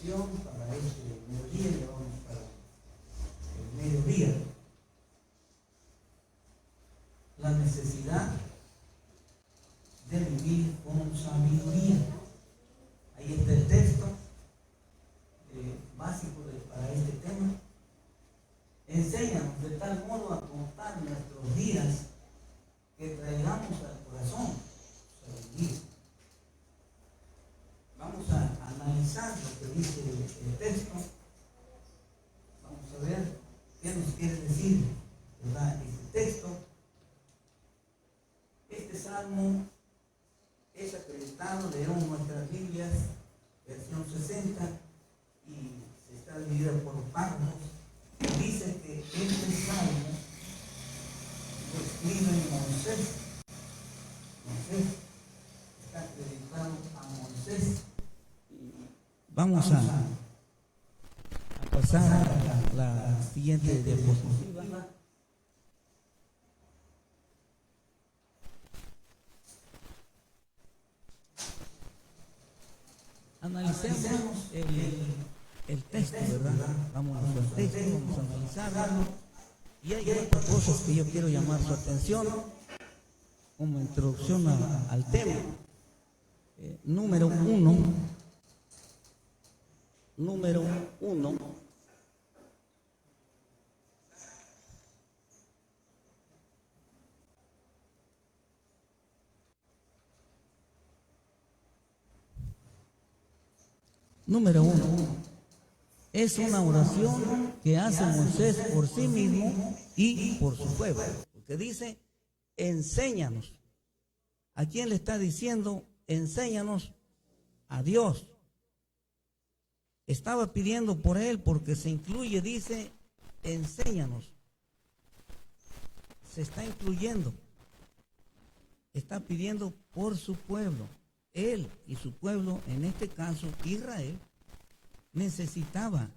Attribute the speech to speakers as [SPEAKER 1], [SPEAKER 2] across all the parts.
[SPEAKER 1] reflexión para este mediodía, ya vamos para el mediodía. La necesidad de vivir con sabiduría. Ahí está el texto básico para este tema. Enséñanos de tal modo a contar nuestros días que traigamos al corazón sabiduría. Vamos a analizar lo que dice el texto. Vamos a ver qué nos quiere decir, ¿verdad?, este texto. Este salmo es acreditado, leemos nuestras Biblias, versión 60, y se está dividida por párrafos. Dice que este salmo lo escribe Moisés. Moisés está acreditado a Moisés. Vamos a pasar a la siguiente diapositiva. Analicemos el texto, ¿verdad? Vamos al texto, vamos a analizarlo. Y hay otras cosas que yo quiero llamar su atención como introducción al tema. Número uno. Número uno. Es una oración que hace Moisés por sí mismo y por su pueblo. Porque dice, enséñanos. ¿A quién le está diciendo? Enséñanos. A Dios. Estaba pidiendo por él porque se incluye, dice, enséñanos. Se está incluyendo. Está pidiendo por su pueblo. Él y su pueblo, en este caso Israel, necesitaba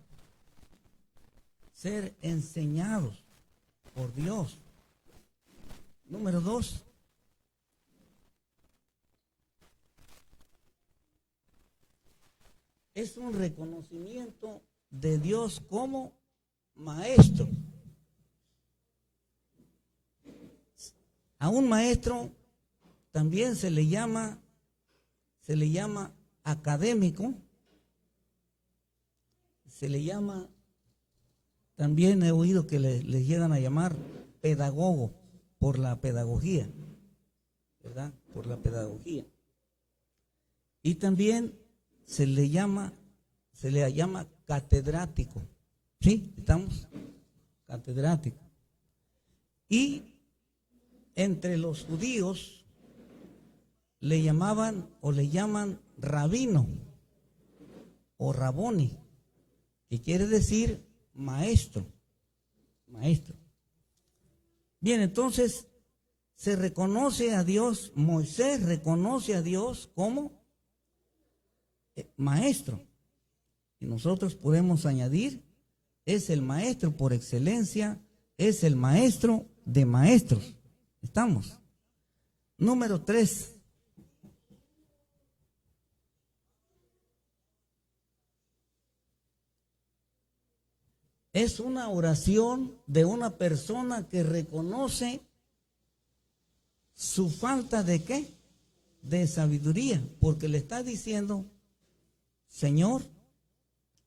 [SPEAKER 1] ser enseñados por Dios. Número 2. Es un reconocimiento de Dios como maestro. A un maestro también se le llama académico, se le llama, también he oído que les llegan a llamar pedagogo, por la pedagogía, ¿verdad? Por la pedagogía. Y también se le llama catedrático. ¿Sí? ¿Estamos? Catedrático. Y entre los judíos le llamaban o le llaman rabino o raboni, que quiere decir maestro. Maestro. Bien, entonces se reconoce a Dios, Moisés reconoce a Dios como maestro. Y nosotros podemos añadir, es el maestro por excelencia, es el maestro de maestros. ¿Estamos? Número 3. Es una oración de una persona que reconoce su falta de ¿qué? De sabiduría, porque le está diciendo, Señor,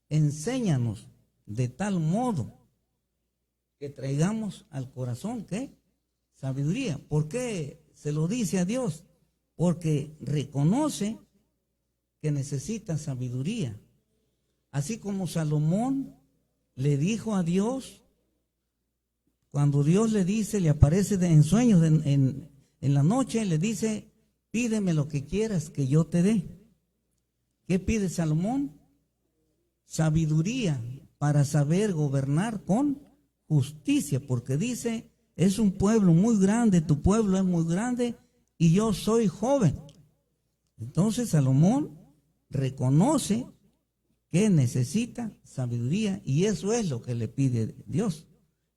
[SPEAKER 1] enséñanos de tal modo que traigamos al corazón ¿qué? Sabiduría. ¿Por qué se lo dice a Dios? Porque reconoce que necesita sabiduría. Así como Salomón le dijo a Dios, cuando Dios le dice, le aparece en sueños en la noche, le dice, pídeme lo que quieras que yo te dé. ¿Qué pide Salomón? Sabiduría para saber gobernar con justicia, porque dice, es un pueblo muy grande, tu pueblo es muy grande y yo soy joven. Entonces Salomón reconoce que necesita sabiduría y eso es lo que le pide Dios.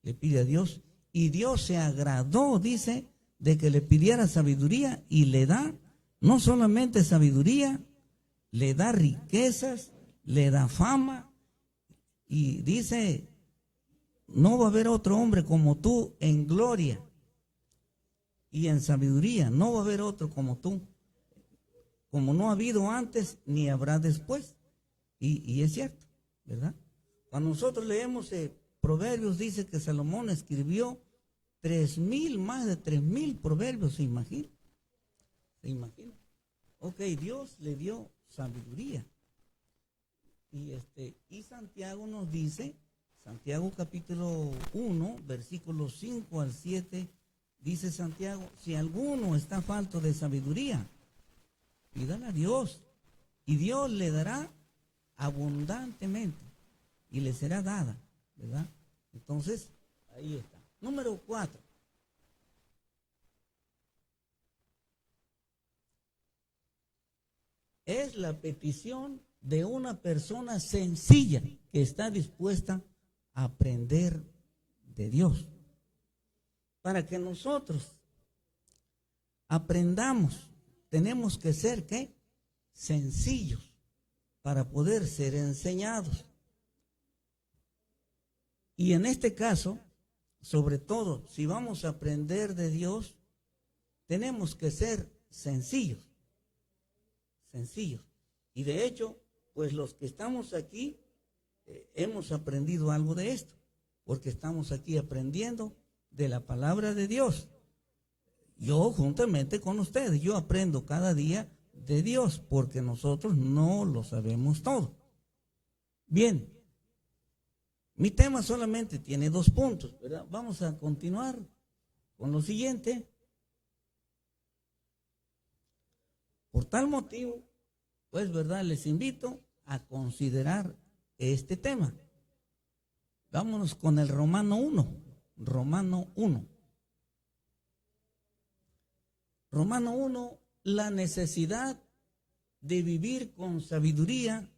[SPEAKER 1] Le pide a Dios y Dios se agradó, dice, de que le pidiera sabiduría y le da no solamente sabiduría, le da riquezas, le da fama y dice, no va a haber otro hombre como tú en gloria y en sabiduría, no va a haber otro como tú, como no ha habido antes ni habrá después. Y es cierto, ¿verdad? Cuando nosotros leemos Proverbios, dice que Salomón escribió 3,000, más de 3,000 proverbios, ¿se imagina? ¿Se imagina? Ok, Dios le dio sabiduría. Y Santiago nos dice, Santiago capítulo 1, versículos 5 al 7, dice Santiago, si alguno está falto de sabiduría, pídala a Dios, y Dios le dará abundantemente, y le será dada, ¿verdad? Entonces, ahí está. Número 4. Es la petición de una persona sencilla que está dispuesta a aprender de Dios. Para que nosotros aprendamos, tenemos que ser, ¿qué? Sencillos para poder ser enseñados. Y en este caso, sobre todo, si vamos a aprender de Dios, tenemos que ser sencillos. Sencillos. Y de hecho, pues los que estamos aquí hemos aprendido algo de esto, porque estamos aquí aprendiendo de la palabra de Dios. Yo juntamente con ustedes, yo aprendo cada día de Dios, porque nosotros no lo sabemos todo. Bien, mi tema solamente tiene 2 puntos, ¿verdad? Vamos a continuar con lo siguiente. Por tal motivo, pues, ¿verdad? Les invito a considerar este tema. Vámonos con el Romano 1. Romano 1. Romano 1, la necesidad de vivir con sabiduría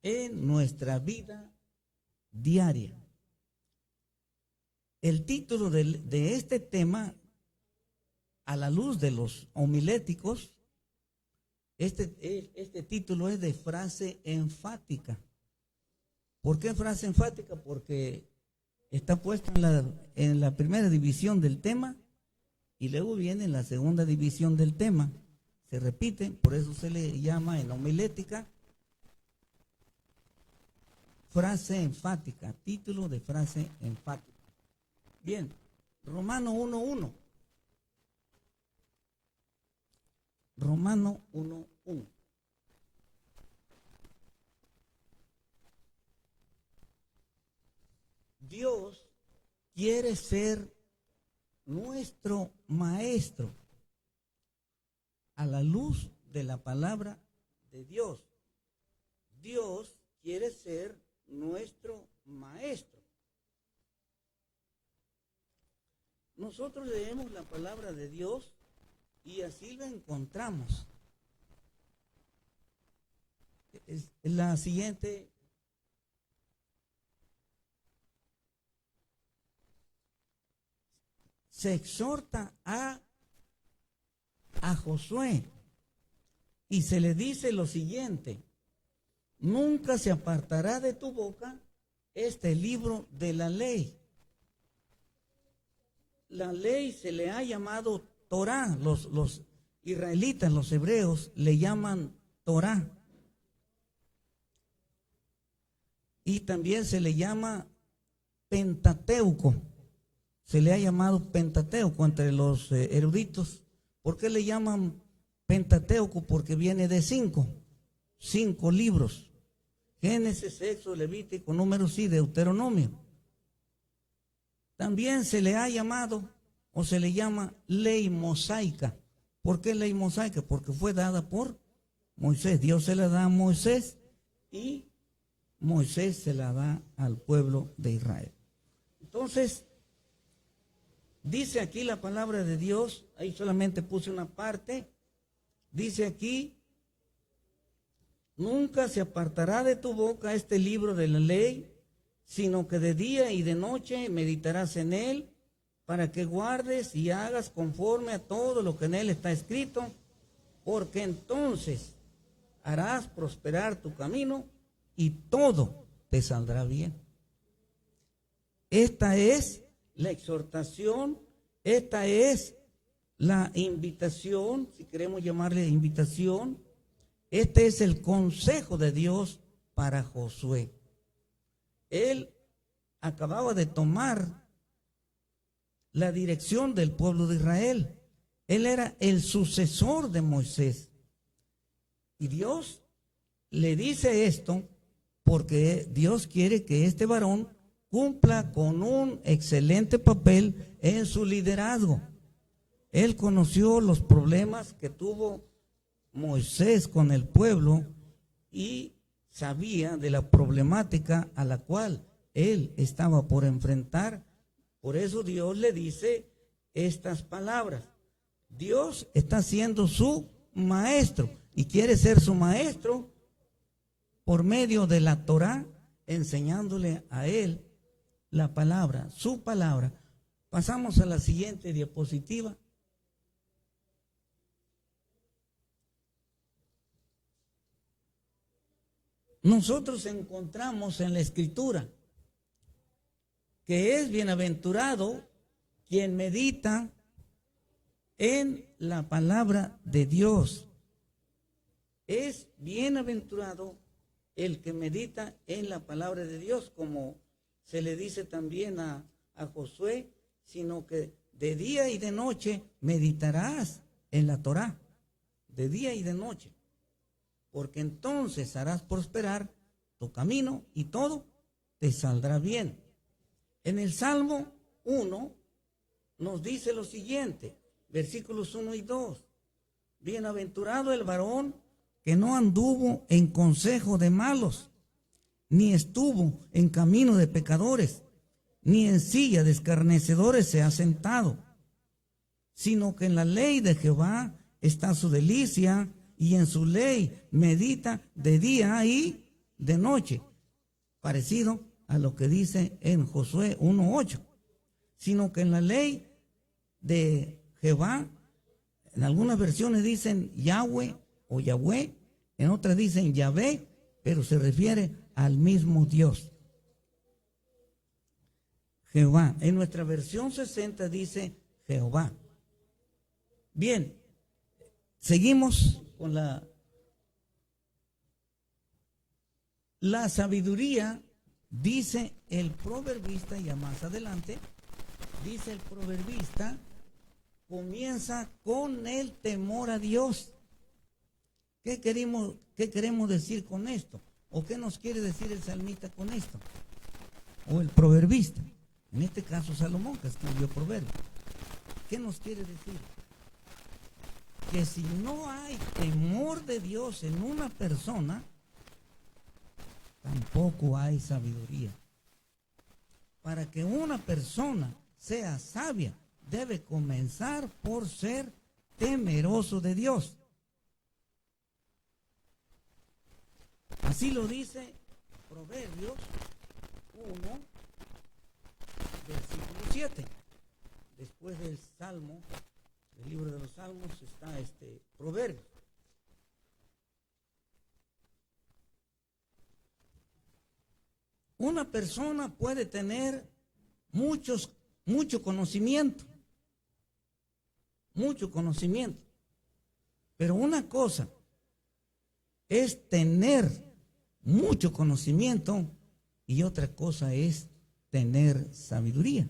[SPEAKER 1] en nuestra vida diaria. El título de este tema, a la luz de los homiléticos, este título es de frase enfática. ¿Por qué frase enfática? Porque está puesto en la primera división del tema y luego viene en la segunda división del tema. Se repite, por eso se le llama en homilética frase enfática, título de frase enfática. Bien, Romano 1:1. Romano 1:1. Dios quiere ser nuestro maestro a la luz de la palabra de Dios. Dios quiere ser nuestro maestro. Nosotros leemos la palabra de Dios y así lo encontramos. Es la siguiente. Se exhorta a Josué y se le dice lo siguiente: nunca se apartará de tu boca este libro de la ley. La ley se le ha llamado Torá. Los israelitas, los hebreos, le llaman Torá. Y también se le llama Pentateuco. Se le ha llamado Pentateuco entre los eruditos. ¿Por qué le llaman Pentateuco? Porque viene de 5 libros: Génesis, Éxodo, Levítico, Números y Deuteronomio. También se le ha llamado o se le llama ley mosaica. ¿Por qué ley mosaica? Porque fue dada por Moisés. Dios se la da a Moisés y Moisés se la da al pueblo de Israel. Entonces, dice aquí la palabra de Dios, ahí solamente puse una parte, dice aquí: nunca se apartará de tu boca este libro de la ley, sino que de día y de noche meditarás en él, para que guardes y hagas conforme a todo lo que en él está escrito, porque entonces harás prosperar tu camino y todo te saldrá bien. Esta es la exhortación, esta es la invitación, si queremos llamarle invitación, este es el consejo de Dios para Josué. Él acababa de tomar la dirección del pueblo de Israel. Él era el sucesor de Moisés. Y Dios le dice esto porque Dios quiere que este varón cumpla con un excelente papel en su liderazgo. Él conoció los problemas que tuvo Moisés con el pueblo y sabía de la problemática a la cual él estaba por enfrentar. Por eso Dios le dice estas palabras. Dios está siendo su maestro y quiere ser su maestro por medio de la Torá, enseñándole a él la palabra, su palabra. Pasamos a la siguiente diapositiva. Nosotros encontramos en la Escritura que es bienaventurado quien medita en la palabra de Dios. Es bienaventurado el que medita en la palabra de Dios, como se le dice también a Josué, sino que de día y de noche meditarás en la Torá, de día y de noche, porque entonces harás prosperar tu camino y todo te saldrá bien. En el Salmo 1 nos dice lo siguiente, versículos 1 y 2. Bienaventurado el varón que no anduvo en consejo de malos, ni estuvo en camino de pecadores, ni en silla de escarnecedores se ha sentado, sino que en la ley de Jehová está su delicia, y en su ley medita de día y de noche, parecido a lo que dice en Josué 1:8, sino que en la ley de Jehová, en algunas versiones dicen Yahweh o Yahweh, en otras dicen Yahvé, pero se refiere al mismo Dios. Jehová, en nuestra versión 60 dice Jehová. Bien, seguimos con la sabiduría, dice el proverbista, y más adelante, dice el proverbista, comienza con el temor a Dios. ¿Qué queremos decir con esto? ¿O qué nos quiere decir el salmista con esto? O el proverbista, en este caso Salomón, que escribió Proverbios. ¿Qué nos quiere decir? Que si no hay temor de Dios en una persona, tampoco hay sabiduría. Para que una persona sea sabia, debe comenzar por ser temeroso de Dios. Así lo dice Proverbios 1, versículo 7. Después del Salmo, del libro de los Salmos, está este proverbio. Una persona puede tener mucho conocimiento, pero una cosa es tener mucho conocimiento y otra cosa es tener sabiduría.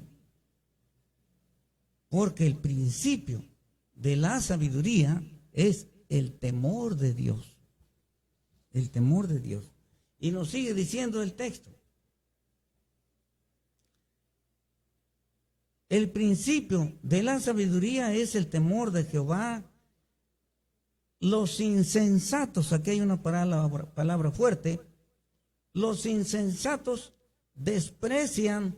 [SPEAKER 1] Porque el principio de la sabiduría es el temor de Dios. El temor de Dios. Y nos sigue diciendo el texto. El principio de la sabiduría es el temor de Jehová. Los insensatos, aquí hay una palabra fuerte, los insensatos desprecian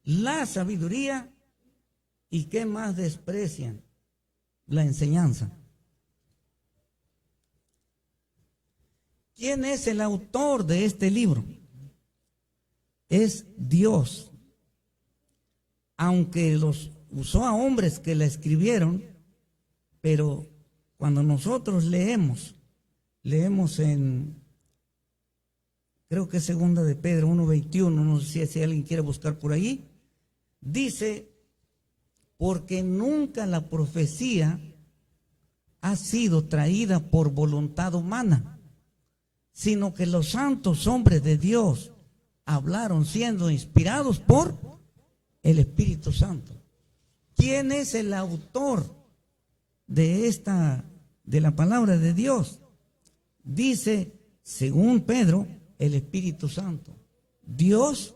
[SPEAKER 1] la sabiduría. ¿Y qué más desprecian? La enseñanza. ¿Quién es el autor de este libro? Es Dios. Aunque los usó a hombres que la escribieron, pero cuando nosotros leemos en creo que es segunda de Pedro 1:21, no sé si alguien quiere buscar por ahí, dice, porque nunca la profecía ha sido traída por voluntad humana, sino que los santos hombres de Dios hablaron siendo inspirados por el Espíritu Santo. ¿Quién es el autor de la palabra de Dios? Dice, según Pedro, el Espíritu Santo. Dios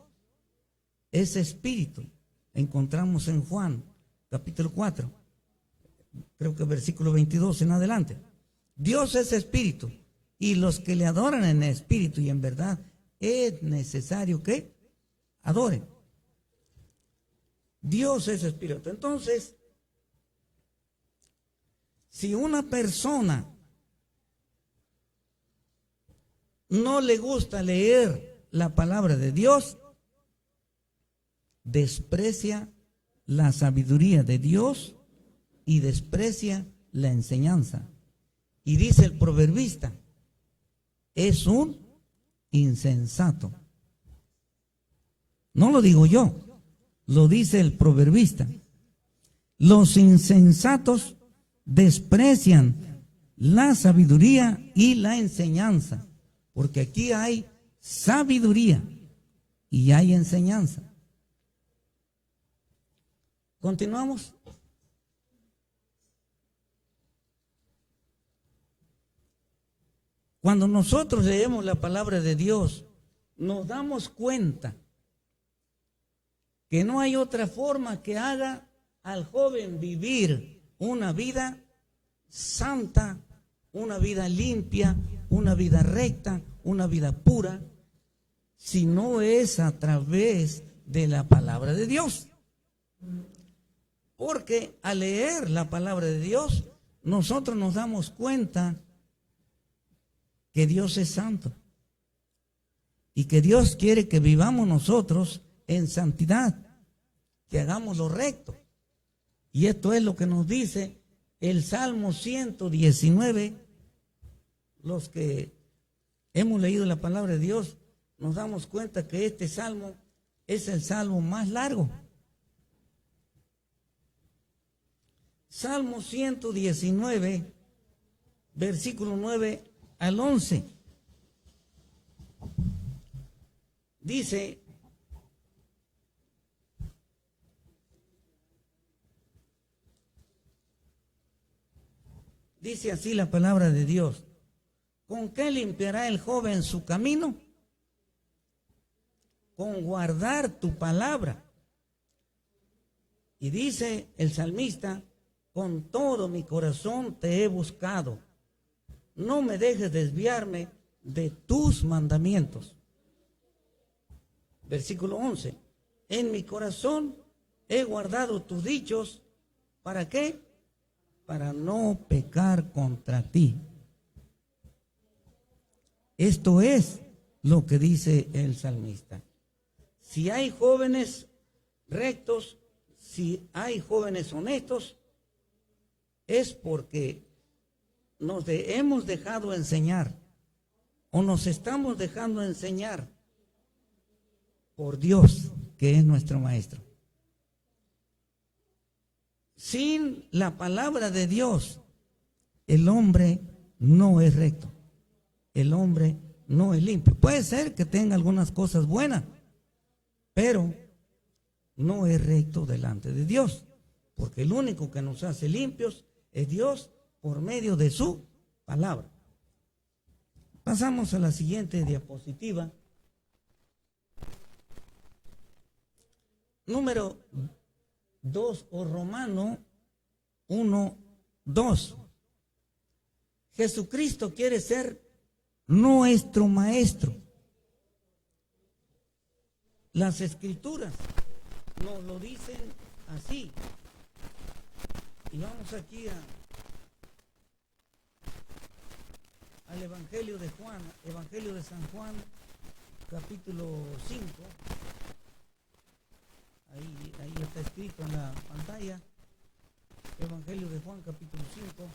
[SPEAKER 1] es espíritu. Encontramos en Juan, capítulo 4, creo que versículo 22 en adelante. Dios es espíritu, y los que le adoran en espíritu y en verdad es necesario que adoren. Dios es espíritu. Entonces, si una persona no le gusta leer la palabra de Dios, desprecia la sabiduría de Dios y desprecia la enseñanza. Y dice el proverbista, es un insensato. No lo digo yo, lo dice el proverbista. Los insensatos desprecian la sabiduría y la enseñanza, porque aquí hay sabiduría y hay enseñanza. Continuamos. Cuando nosotros leemos la palabra de Dios, nos damos cuenta que no hay otra forma que haga al joven vivir una vida santa, una vida limpia, una vida recta, una vida pura, si no es a través de la palabra de Dios. Porque al leer la palabra de Dios, nosotros nos damos cuenta que Dios es santo y que Dios quiere que vivamos nosotros en santidad, que hagamos lo recto. Y esto es lo que nos dice el Salmo 119. Los que hemos leído la palabra de Dios nos damos cuenta que este salmo es el salmo más largo. Salmo 119, versículo 9 al 11. Dice, dice así la palabra de Dios: ¿con qué limpiará el joven su camino? Con guardar tu palabra. Y dice el salmista, con todo mi corazón te he buscado. No me dejes desviarme de tus mandamientos. Versículo 11. En mi corazón he guardado tus dichos. ¿Para qué? Para no pecar contra ti. Esto es lo que dice el salmista. Si hay jóvenes rectos, si hay jóvenes honestos, es porque nos hemos dejado enseñar o nos estamos dejando enseñar por Dios, que es nuestro maestro. Sin la palabra de Dios, el hombre no es recto, el hombre no es limpio. Puede ser que tenga algunas cosas buenas, pero no es recto delante de Dios, porque el único que nos hace limpios es Dios por medio de su palabra. Pasamos a la siguiente diapositiva. Número 2, o Romano 1:2. Jesucristo quiere ser nuestro maestro. Las escrituras nos lo dicen así. Y vamos aquí al Evangelio de Juan, Evangelio de San Juan, capítulo 5. Ahí está escrito en la pantalla. Evangelio de Juan, capítulo 5.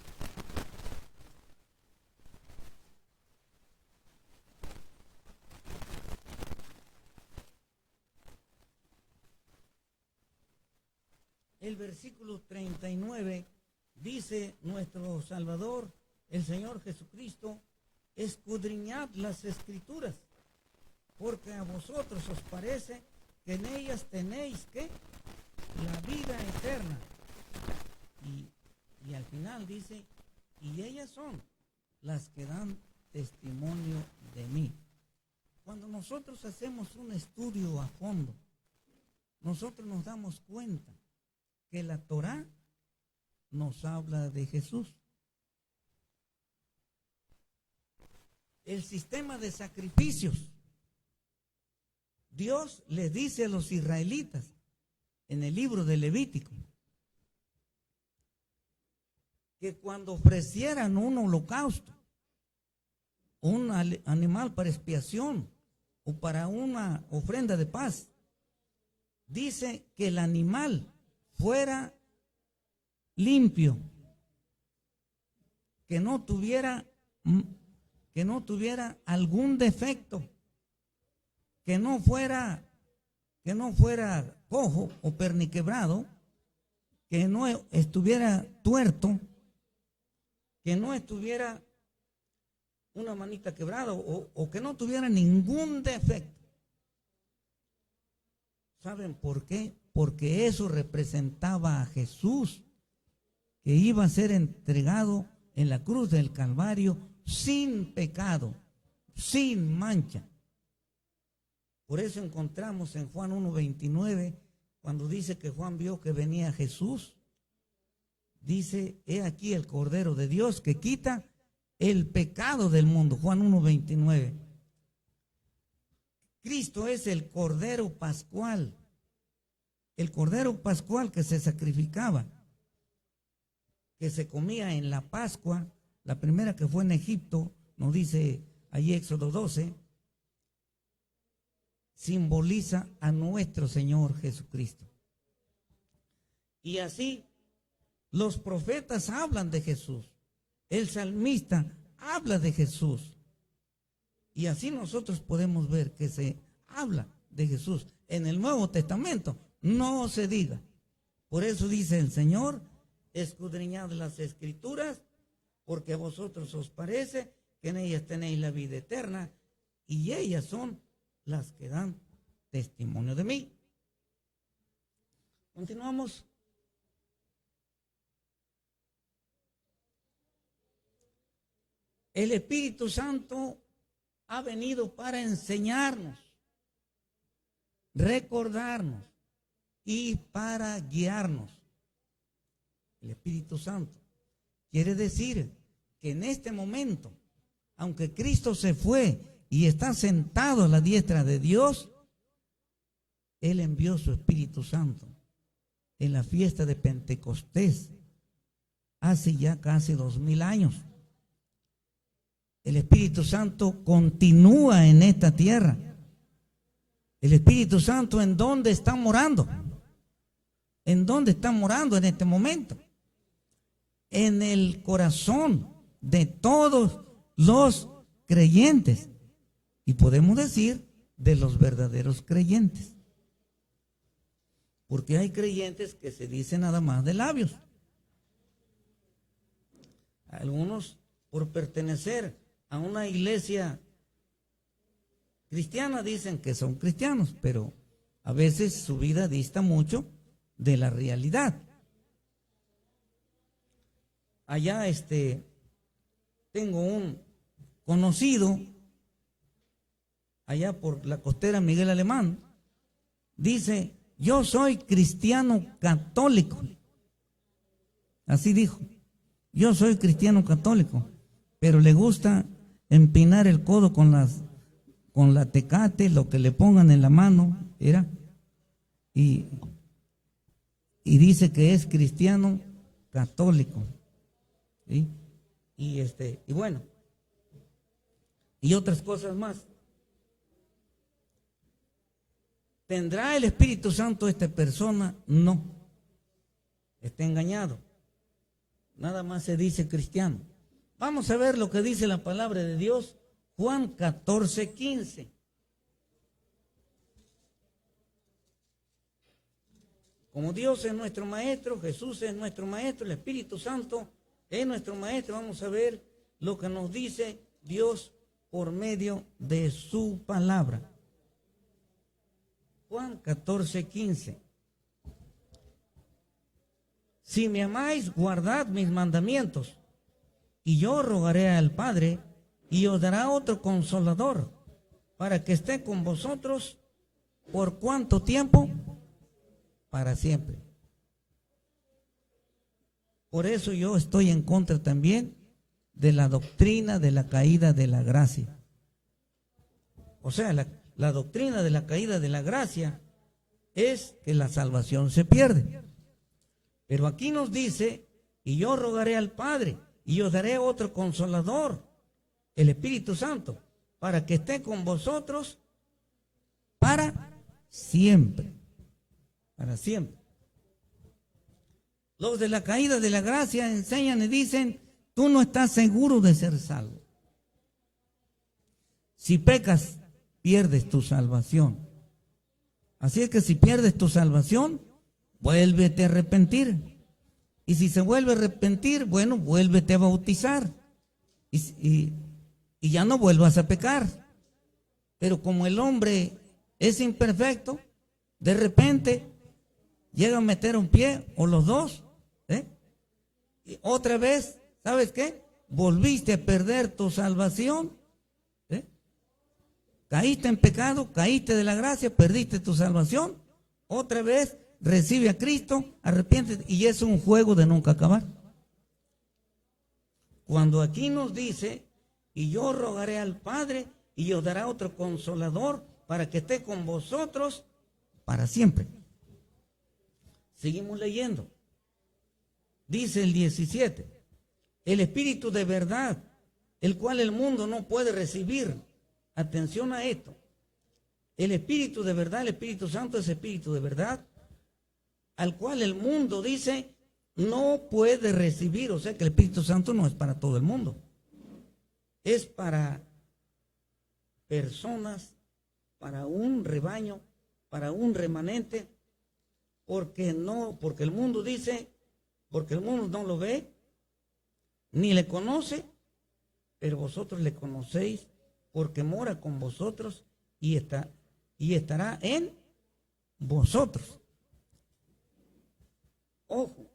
[SPEAKER 1] el versículo 39 dice nuestro Salvador, el Señor Jesucristo: escudriñad las Escrituras, porque a vosotros os parece que en ellas tenéis ¿qué? La vida eterna. Y al final dice: y ellas son las que dan testimonio de mí. Cuando nosotros hacemos un estudio a fondo, nosotros nos damos cuenta que la Torá nos habla de Jesús. El sistema de sacrificios, Dios les dice a los israelitas en el libro de Levítico que cuando ofrecieran un holocausto, un animal para expiación o para una ofrenda de paz, dice que el animal fuera limpio, que no tuviera algún defecto, que no fuera cojo o perniquebrado, que no estuviera tuerto, que no estuviera una manita quebrada o que no tuviera ningún defecto. ¿Saben por qué? Porque eso representaba a Jesús, que iba a ser entregado en la cruz del Calvario sin pecado, sin mancha. Por eso encontramos en Juan 1:29, cuando dice que Juan vio que venía Jesús, dice: he aquí el Cordero de Dios que quita el pecado del mundo. Juan 1:29. Cristo es el Cordero Pascual, el Cordero Pascual que se sacrificaba, que se comía en la Pascua, la primera que fue en Egipto, nos dice ahí Éxodo 12, simboliza a nuestro Señor Jesucristo. Y así los profetas hablan de Jesús, el salmista habla de Jesús, y así nosotros podemos ver que se habla de Jesús. En el Nuevo Testamento no se diga. Por eso dice el Señor: escudriñad las Escrituras, porque a vosotros os parece que en ellas tenéis la vida eterna, y ellas son las que dan testimonio de mí. Continuamos. El Espíritu Santo ha venido para enseñarnos, recordarnos y para guiarnos. El Espíritu Santo quiere decir que en este momento, aunque Cristo se fue y está sentado a la diestra de Dios, Él envió su Espíritu Santo en la fiesta de Pentecostés hace ya casi 2000 años. El Espíritu Santo continúa en esta tierra. El Espíritu Santo, ¿en dónde está morando? ¿En dónde está morando en este momento? En el corazón de todos los creyentes. Y podemos decir de los verdaderos creyentes. Porque hay creyentes que se dicen nada más de labios. Algunos, por pertenecer a una iglesia cristiana, dicen que son cristianos, pero a veces su vida dista mucho de la realidad. Allá tengo un conocido allá por la costera Miguel Alemán, dice: yo soy cristiano católico. Así dijo: yo soy cristiano católico, pero le gusta empinar el codo con la Tecate, lo que le pongan en la mano, ¿era? Y dice que es cristiano católico, ¿sí? Y bueno, y otras cosas más. ¿Tendrá el Espíritu Santo esta persona? No. Está engañado. Nada más se dice cristiano. Vamos a ver lo que dice la palabra de Dios, Juan 14:15. Como Dios es nuestro Maestro, Jesús es nuestro Maestro, el Espíritu Santo es nuestro Maestro, vamos a ver lo que nos dice Dios por medio de su palabra. Juan 14:15. Si me amáis, guardad mis mandamientos, y yo rogaré al Padre, y os dará otro consolador, para que esté con vosotros, ¿por cuánto tiempo? Para siempre. Por eso yo estoy en contra también de la doctrina de la caída de la gracia. O sea, la doctrina de la caída de la gracia es que la salvación se pierde. Pero aquí nos dice, y yo rogaré al Padre, y os daré otro consolador, el Espíritu Santo, para que esté con vosotros para siempre. Para siempre. Los de la caída de la gracia enseñan y dicen, tú no estás seguro de ser salvo. Si pecas, pierdes tu salvación. Así es que si pierdes tu salvación, vuélvete a arrepentir. Y si se vuelve a arrepentir, bueno, vuélvete a bautizar. Y ya no vuelvas a pecar. Pero como el hombre es imperfecto, de repente llega a meter un pie o los dos, y otra vez, ¿sabes qué? Volviste a perder tu salvación, caíste en pecado, caíste de la gracia, perdiste tu salvación, otra vez recibe a Cristo, arrepiéntete, y es un juego de nunca acabar. Cuando aquí nos dice, y yo rogaré al Padre, y os dará otro consolador, para que esté con vosotros para siempre. Seguimos leyendo. Dice el 17, el Espíritu de verdad, el cual el mundo no puede recibir. Atención a esto. El Espíritu de verdad, el Espíritu Santo es Espíritu de verdad, al cual el mundo dice no puede recibir. O sea que el Espíritu Santo no es para todo el mundo. Es para personas, para un rebaño, para un remanente, porque el mundo dice, porque el mundo no lo ve, ni le conoce, pero vosotros le conocéis, porque mora con vosotros y estará en vosotros. Ojo,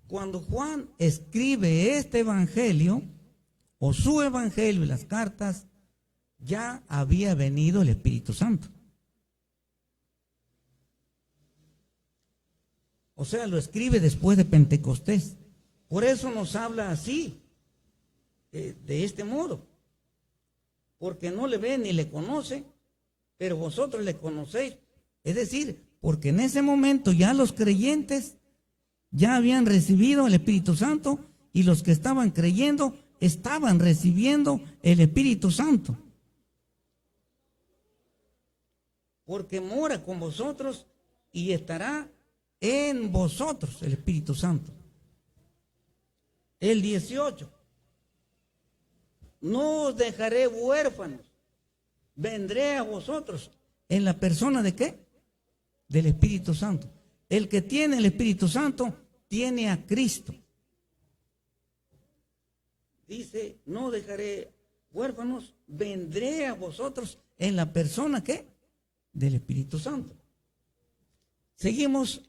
[SPEAKER 1] cuando Juan escribe este evangelio, o su evangelio y las cartas, ya había venido el Espíritu Santo. O sea, lo escribe después de Pentecostés. Por eso nos habla así, de este modo. Porque no le ve ni le conoce, pero vosotros le conocéis. Es decir, porque en ese momento ya los creyentes ya habían recibido el Espíritu Santo, y los que estaban creyendo estaban recibiendo el Espíritu Santo. Porque mora con vosotros y estará en vosotros el Espíritu Santo. El 18. No os dejaré huérfanos, vendré a vosotros. ¿En la persona de qué? Del Espíritu Santo. El que tiene el Espíritu Santo tiene a Cristo. Dice, no dejaré huérfanos, vendré a vosotros. ¿En la persona qué? Del Espíritu Santo. Seguimos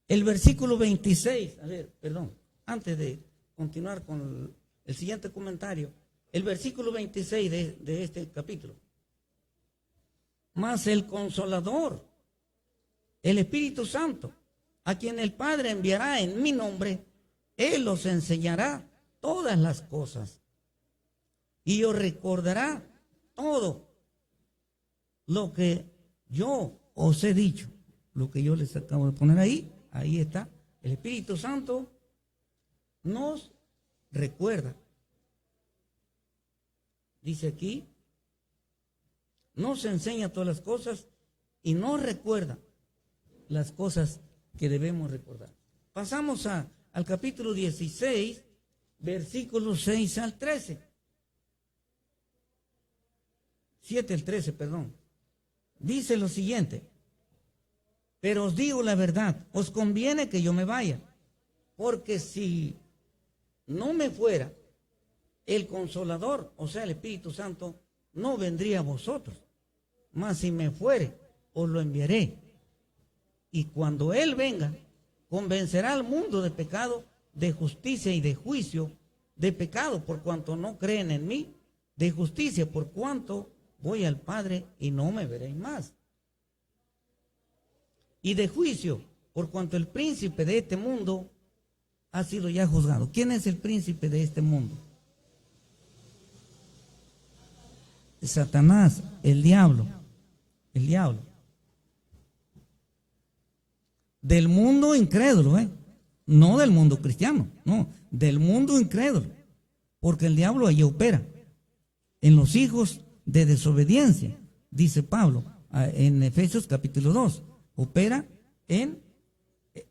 [SPEAKER 1] el versículo 26. A ver, perdón, antes de continuar con el siguiente comentario. El versículo 26 de este capítulo. Mas el Consolador, el Espíritu Santo, a quien el Padre enviará en mi nombre, Él os enseñará todas las cosas y os recordará todo lo que yo os he dicho. Lo que yo les acabo de poner ahí está. El Espíritu Santo nos recuerda. Dice aquí, nos enseña todas las cosas y nos recuerda las cosas que debemos recordar. Pasamos al capítulo 16, versículos 6 al 13. 7 al 13, perdón. Dice lo siguiente. Pero os digo la verdad, os conviene que yo me vaya, porque si no me fuera, el Consolador, o sea, el Espíritu Santo, no vendría a vosotros. Mas si me fuere, os lo enviaré. Y cuando Él venga, convencerá al mundo de pecado, de justicia y de juicio. De pecado, por cuanto no creen en mí. De justicia, por cuanto voy al Padre y no me veréis más. Y de juicio, por cuanto el príncipe de este mundo ha sido ya juzgado. ¿Quién es el príncipe de este mundo? Satanás, el diablo. El diablo. Del mundo incrédulo, no del mundo cristiano, no, del mundo incrédulo. Porque el diablo ahí opera. En los hijos de desobediencia, dice Pablo en Efesios capítulo 2. Opera en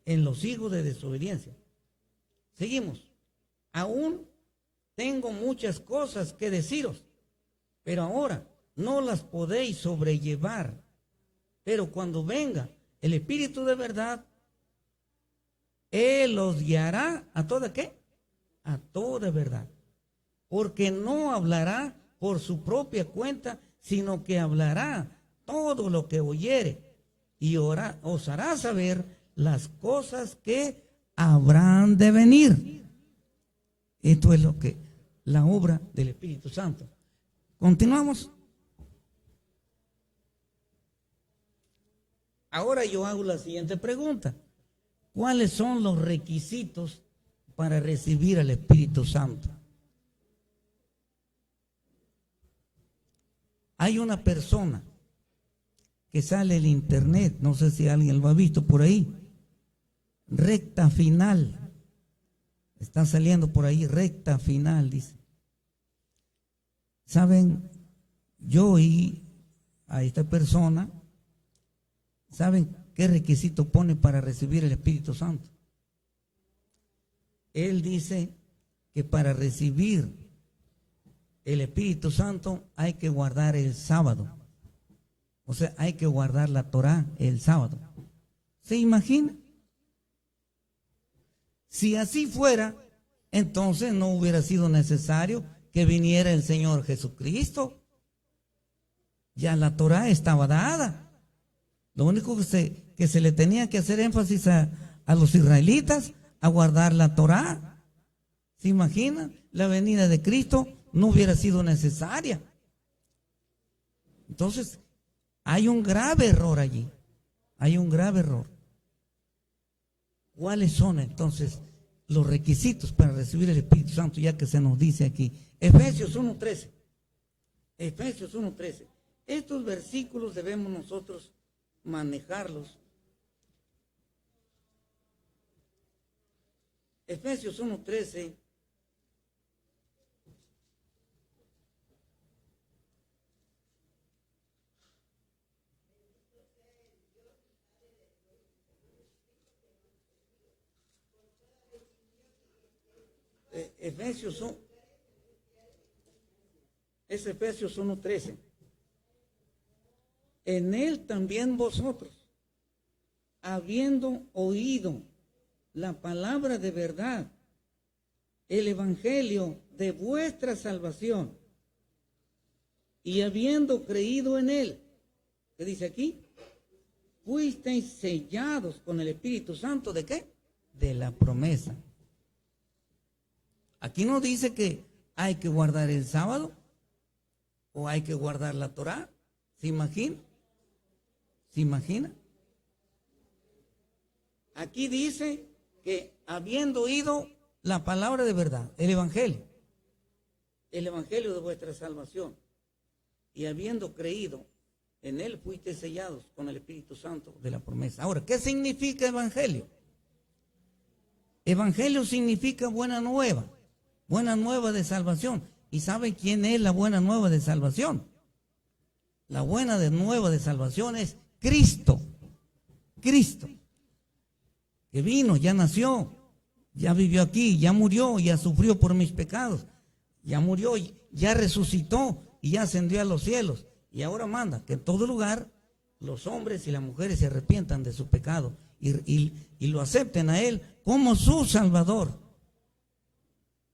[SPEAKER 1] los hijos de desobediencia. Seguimos. Aún tengo muchas cosas que deciros, pero ahora no las podéis sobrellevar. Pero cuando venga el Espíritu de verdad, Él os guiará a toda ¿qué? A toda verdad. Porque no hablará por su propia cuenta, sino que hablará todo lo que oyere y os hará saber las cosas que habrán de venir. Esto es lo que la obra del Espíritu Santo. Continuamos. Ahora yo hago la siguiente pregunta. ¿Cuáles son los requisitos para recibir al Espíritu Santo? Hay una persona que sale en internet, no sé si alguien lo ha visto por ahí, recta final, está saliendo por ahí, recta final, dice. ¿Saben? Yo oí a esta persona, ¿saben qué requisito pone para recibir el Espíritu Santo? Él dice que para recibir el Espíritu Santo hay que guardar el sábado. O sea, hay que guardar la Torá el sábado. ¿Se imagina? Si así fuera, entonces no hubiera sido necesario que viniera el Señor Jesucristo. Ya la Torá estaba dada. Lo único que se le tenía que hacer énfasis a los israelitas, a guardar la Torá. ¿Se imaginan? La venida de Cristo no hubiera sido necesaria. Entonces, hay un grave error allí. Hay un grave error. ¿Cuáles son entonces los requisitos para recibir el Espíritu Santo? Ya que se nos dice aquí. Efesios 1:13. Efesios 1:13. Estos versículos debemos nosotros manejarlos. Efesios 1:13. Efesios 1:13. En él también vosotros, habiendo oído la palabra de verdad, el evangelio de vuestra salvación, y habiendo creído en él, ¿qué dice aquí? Fuisteis sellados con el Espíritu Santo, ¿de qué? De la promesa. Aquí no dice que hay que guardar el sábado o hay que guardar la Torá. ¿Se imagina? ¿Se imagina? Aquí dice que habiendo oído la palabra de verdad, el evangelio de vuestra salvación, y habiendo creído en él, fuiste sellados con el Espíritu Santo de la promesa. Ahora, ¿qué significa evangelio? Evangelio significa buena nueva de salvación. ¿Y saben quién es la buena nueva de salvación? La buena nueva de salvación es Cristo. Cristo, que vino, ya nació, ya vivió aquí, ya murió, ya sufrió por mis pecados, ya murió, ya resucitó y ya ascendió a los cielos. Y ahora manda que en todo lugar los hombres y las mujeres se arrepientan de su pecado y lo acepten a Él como su Salvador.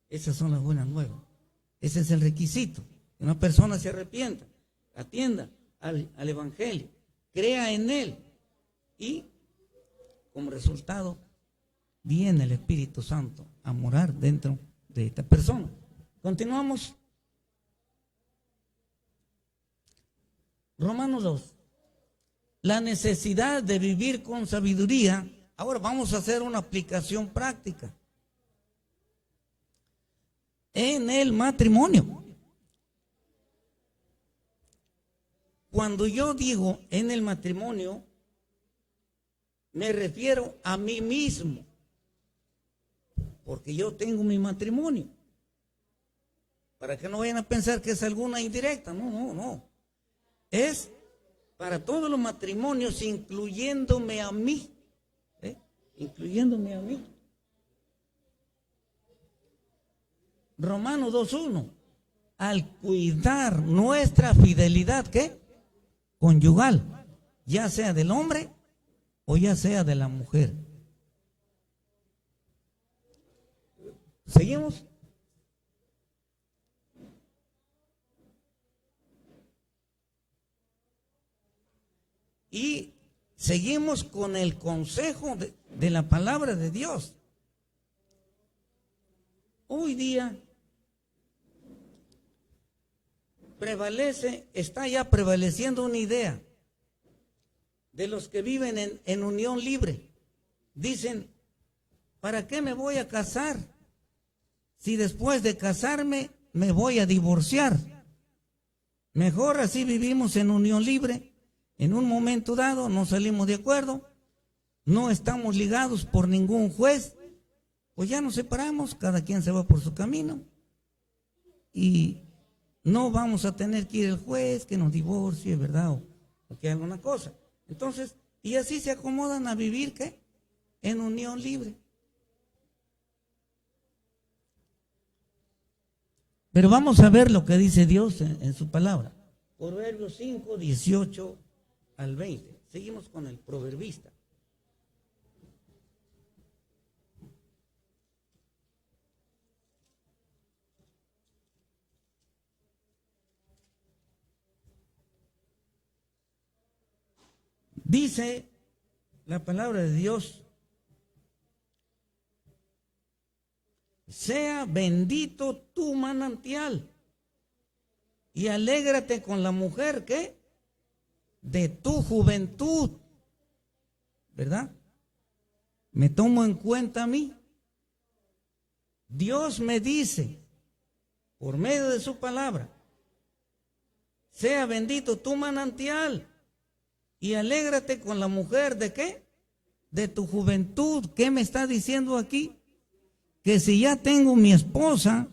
[SPEAKER 1] Esas son las buenas nuevas. Ese es el requisito. Que una persona se arrepienta, atienda al Evangelio, crea en Él y como resultado viene el Espíritu Santo a morar dentro de esta persona. Continuamos. Romanos 2. La necesidad de vivir con sabiduría. Ahora vamos a hacer una aplicación práctica. En el matrimonio. Cuando yo digo en el matrimonio, me refiero a mí mismo. Porque yo tengo mi matrimonio. Para que no vayan a pensar que es alguna indirecta. No. Es para todos los matrimonios, incluyéndome a mí. Incluyéndome a mí. Romanos 2:1. Al cuidar nuestra fidelidad, ¿qué? Conyugal, ya sea del hombre o ya sea de la mujer. ¿Seguimos? Y seguimos con el consejo de la palabra de Dios. Hoy día está ya prevaleciendo una idea de los que viven en unión libre. Dicen, ¿para qué me voy a casar si después de casarme me voy a divorciar? Mejor así vivimos en unión libre. En un momento dado no salimos de acuerdo, no estamos ligados por ningún juez, pues ya nos separamos, cada quien se va por su camino y no vamos a tener que ir al juez que nos divorcie, ¿verdad? O que haga una cosa. Entonces, y así se acomodan a vivir, ¿qué? En unión libre. Pero vamos a ver lo que dice Dios en su palabra. Proverbios 5, 18 al 20. Seguimos con el proverbista. Dice la palabra de Dios: sea bendito tu manantial y alégrate con la mujer, ¿qué? De tu juventud, ¿verdad? Me tomo en cuenta a mí. Dios me dice, por medio de su palabra, sea bendito tu manantial y alégrate con la mujer de ¿qué? De tu juventud. ¿Qué me está diciendo aquí? Que si ya tengo mi esposa,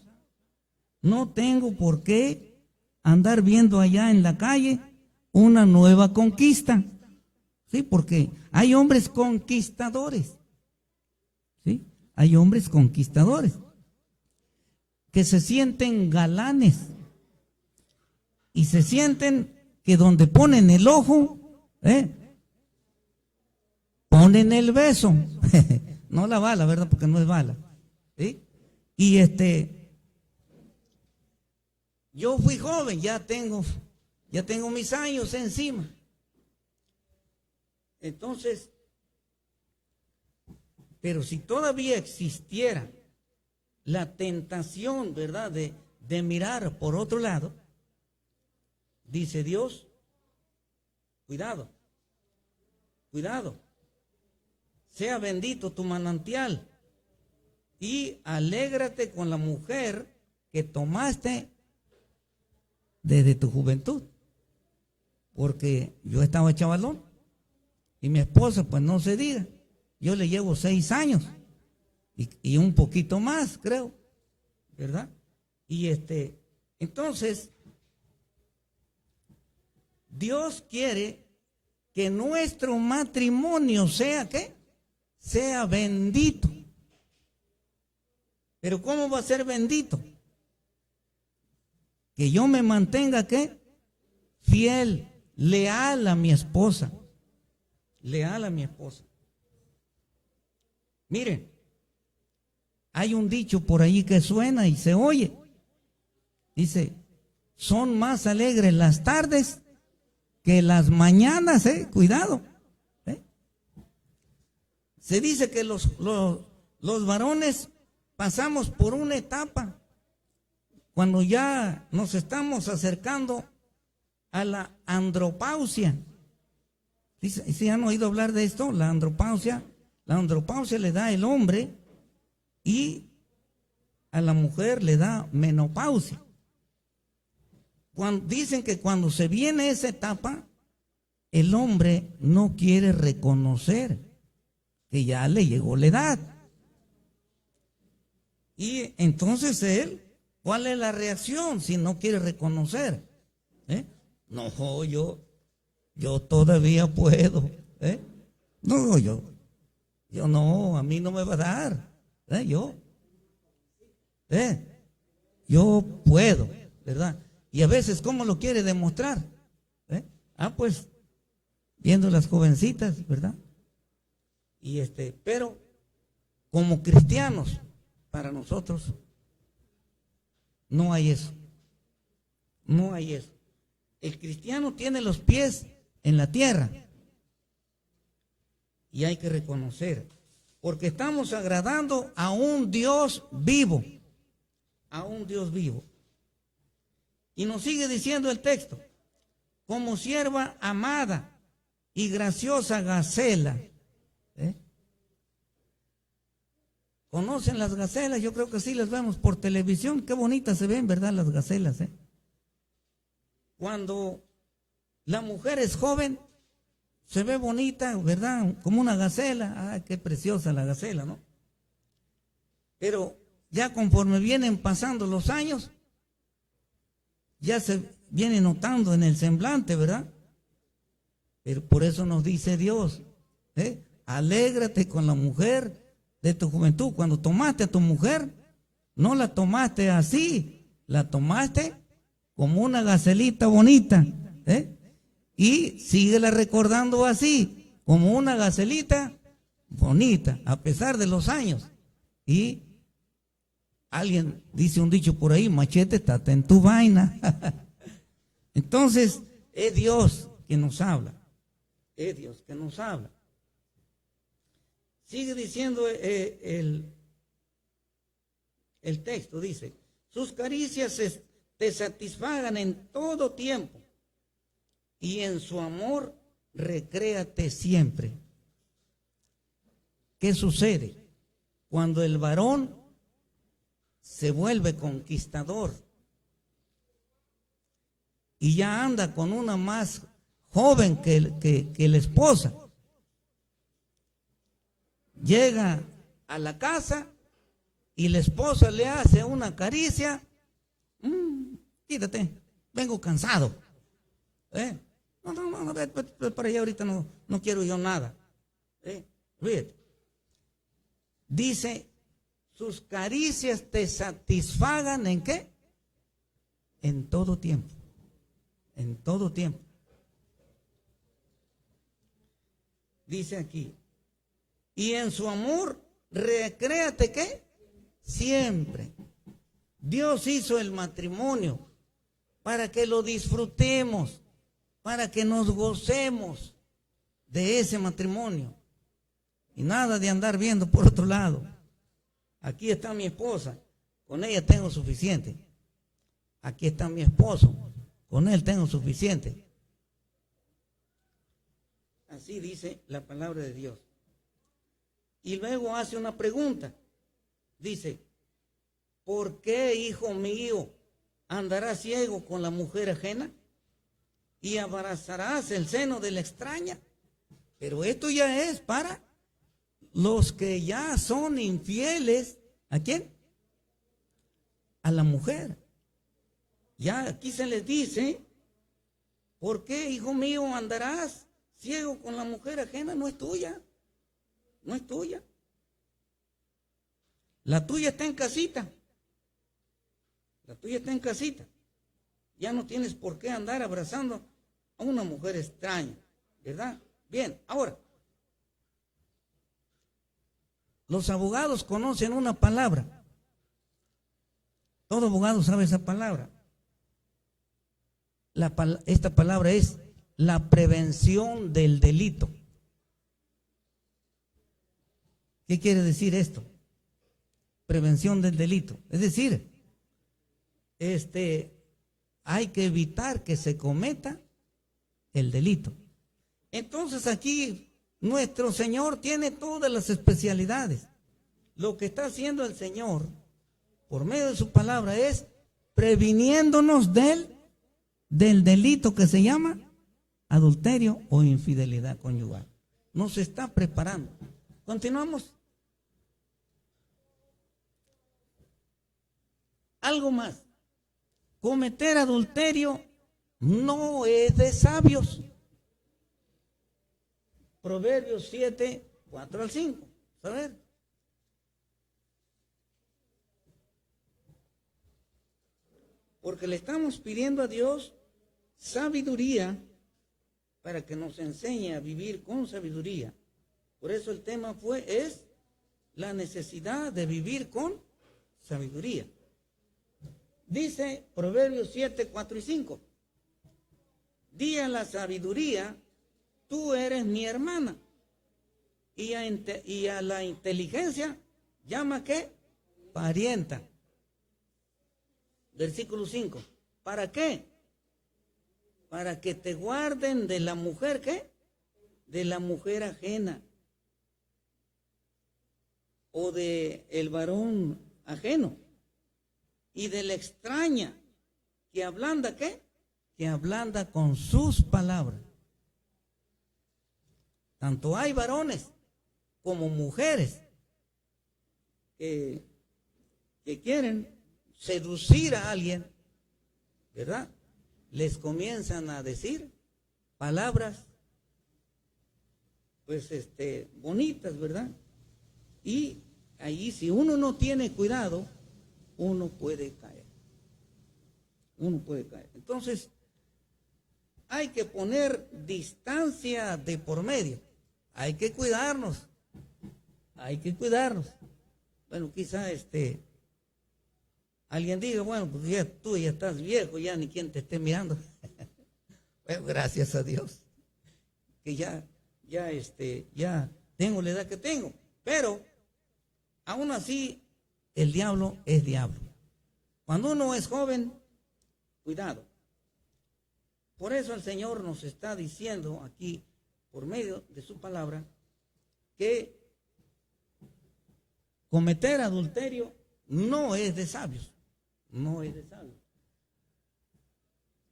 [SPEAKER 1] no tengo por qué andar viendo allá en la calle una nueva conquista. Sí, porque hay hombres conquistadores. Sí, hay hombres conquistadores que se sienten galanes y se sienten que donde ponen el ojo, ponen el beso. No la bala, ¿verdad? Porque no es bala. ¿Sí? Y yo fui joven, ya tengo mis años encima. Entonces, pero si todavía existiera la tentación, ¿verdad?, de mirar por otro lado, dice Dios, cuidado, sea bendito tu manantial y alégrate con la mujer que tomaste desde tu juventud. Porque yo estaba chavalón y mi esposa, pues no se diga, yo le llevo 6 años y un poquito más, creo, ¿verdad? Y entonces, Dios quiere que nuestro matrimonio sea, ¿qué? Sea bendito. Pero ¿cómo va a ser bendito? Que yo me mantenga, ¿qué? Fiel leal a mi esposa. Leal a mi esposa. Miren, hay un dicho por ahí que suena y se oye. Dice, son más alegres las tardes que las mañanas, cuidado. Se dice que los varones pasamos por una etapa cuando ya nos estamos acercando a la andropausia. ¿Sí han oído hablar de esto? La andropausia le da el hombre y a la mujer le da menopausia. Dicen que cuando se viene esa etapa, el hombre no quiere reconocer que ya le llegó la edad. Y entonces él, ¿cuál es la reacción si no quiere reconocer? No, yo todavía puedo. No, yo no, a mí no me va a dar. Yo puedo, ¿verdad? Y a veces, ¿cómo lo quiere demostrar? Pues, viendo las jovencitas, ¿verdad? Y pero, como cristianos, para nosotros, no hay eso. No hay eso. El cristiano tiene los pies en la tierra. Y hay que reconocer, porque estamos agradando a un Dios vivo. A un Dios vivo. Y nos sigue diciendo el texto, como sierva amada y graciosa gacela. ¿Conocen las gacelas? Yo creo que sí las vemos por televisión. Qué bonitas se ven, ¿verdad? Las gacelas. Cuando la mujer es joven, se ve bonita, ¿verdad? Como una gacela. Qué preciosa la gacela, ¿no? Pero ya conforme vienen pasando los años, ya se viene notando en el semblante, ¿verdad? Pero por eso nos dice Dios, alégrate con la mujer de tu juventud. Cuando tomaste a tu mujer, no la tomaste así, la tomaste como una gacelita bonita, y síguela recordando así, como una gacelita bonita, a pesar de los años. Y alguien dice un dicho por ahí, machete, estate en tu vaina. Entonces, es Dios que nos habla. Es Dios que nos habla. Sigue diciendo el texto, dice, sus caricias te satisfagan en todo tiempo y en su amor recréate siempre. ¿Qué sucede? Cuando el varón se vuelve conquistador y ya anda con una más joven que la esposa, llega a la casa y la esposa le hace una caricia, quítate, vengo cansado, no, vete para allá, ahorita no quiero yo nada, fíjate, dice, sus caricias te satisfagan ¿en qué? En todo tiempo, en todo tiempo. Dice aquí, y en su amor recréate ¿qué? Siempre. Dios hizo el matrimonio para que lo disfrutemos, para que nos gocemos de ese matrimonio. Y nada de andar viendo por otro lado. Aquí está mi esposa, con ella tengo suficiente. Aquí está mi esposo, con él tengo suficiente. Así dice la palabra de Dios. Y luego hace una pregunta. Dice, ¿por qué, hijo mío, andarás ciego con la mujer ajena? Y abrazarás el seno de la extraña. Pero esto ya es para los que ya son infieles. ¿A quién? A la mujer. Ya aquí se les dice, ¿por qué, hijo mío, andarás ciego con la mujer ajena? No es tuya. No es tuya. La tuya está en casita. La tuya está en casita. Ya no tienes por qué andar abrazando a una mujer extraña, ¿verdad? Bien, ahora, los abogados conocen una palabra. Todo abogado sabe esa palabra. Esta palabra es la prevención del delito. ¿Qué quiere decir esto? Prevención del delito. Es decir, hay que evitar que se cometa el delito. Entonces aquí nuestro Señor tiene todas las especialidades. Lo que está haciendo el Señor por medio de su palabra es previniéndonos del delito que se llama adulterio o infidelidad conyugal. Nos está preparando. Continuamos. Algo más. Cometer adulterio no es de sabios. Proverbios 7, 4 al 5. A ver. Porque le estamos pidiendo a Dios sabiduría para que nos enseñe a vivir con sabiduría. Por eso el tema es la necesidad de vivir con sabiduría. Dice Proverbios 7, 4 y 5. Di a la sabiduría, tú eres mi hermana. Y a la inteligencia, llama ¿qué? Parienta. Versículo 5. ¿Para qué? Para que te guarden de la mujer, ¿qué? De la mujer ajena. O de el varón ajeno. Y de la extraña, que ablanda, ¿qué? Que ablanda con sus palabras. Tanto hay varones como mujeres que quieren seducir a alguien, ¿verdad? Les comienzan a decir palabras, pues, bonitas, ¿verdad? Y ahí, si uno no tiene cuidado, uno puede caer. Uno puede caer. Entonces, hay que poner distancia de por medio. Hay que cuidarnos. Hay que cuidarnos. Bueno, quizá alguien diga, bueno, pues ya tú ya estás viejo, ya ni quien te esté mirando. Bueno, gracias a Dios que ya tengo la edad que tengo. Pero, aún así, el diablo es diablo. Cuando uno es joven, cuidado. Por eso el Señor nos está diciendo aquí, por medio de su palabra, que cometer adulterio no es de sabios. No es de sabios.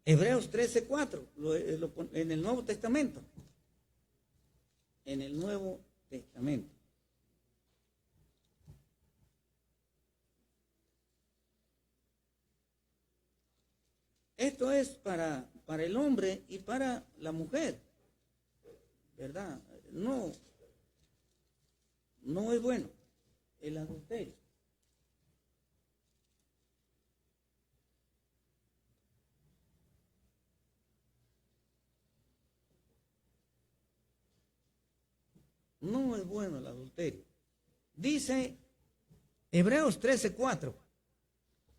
[SPEAKER 1] Hebreos 13:4, en el Nuevo Testamento. En el Nuevo Testamento. Esto es para el hombre y para la mujer, ¿verdad? No es bueno el adulterio. No es bueno el adulterio. Dice Hebreos 13:4.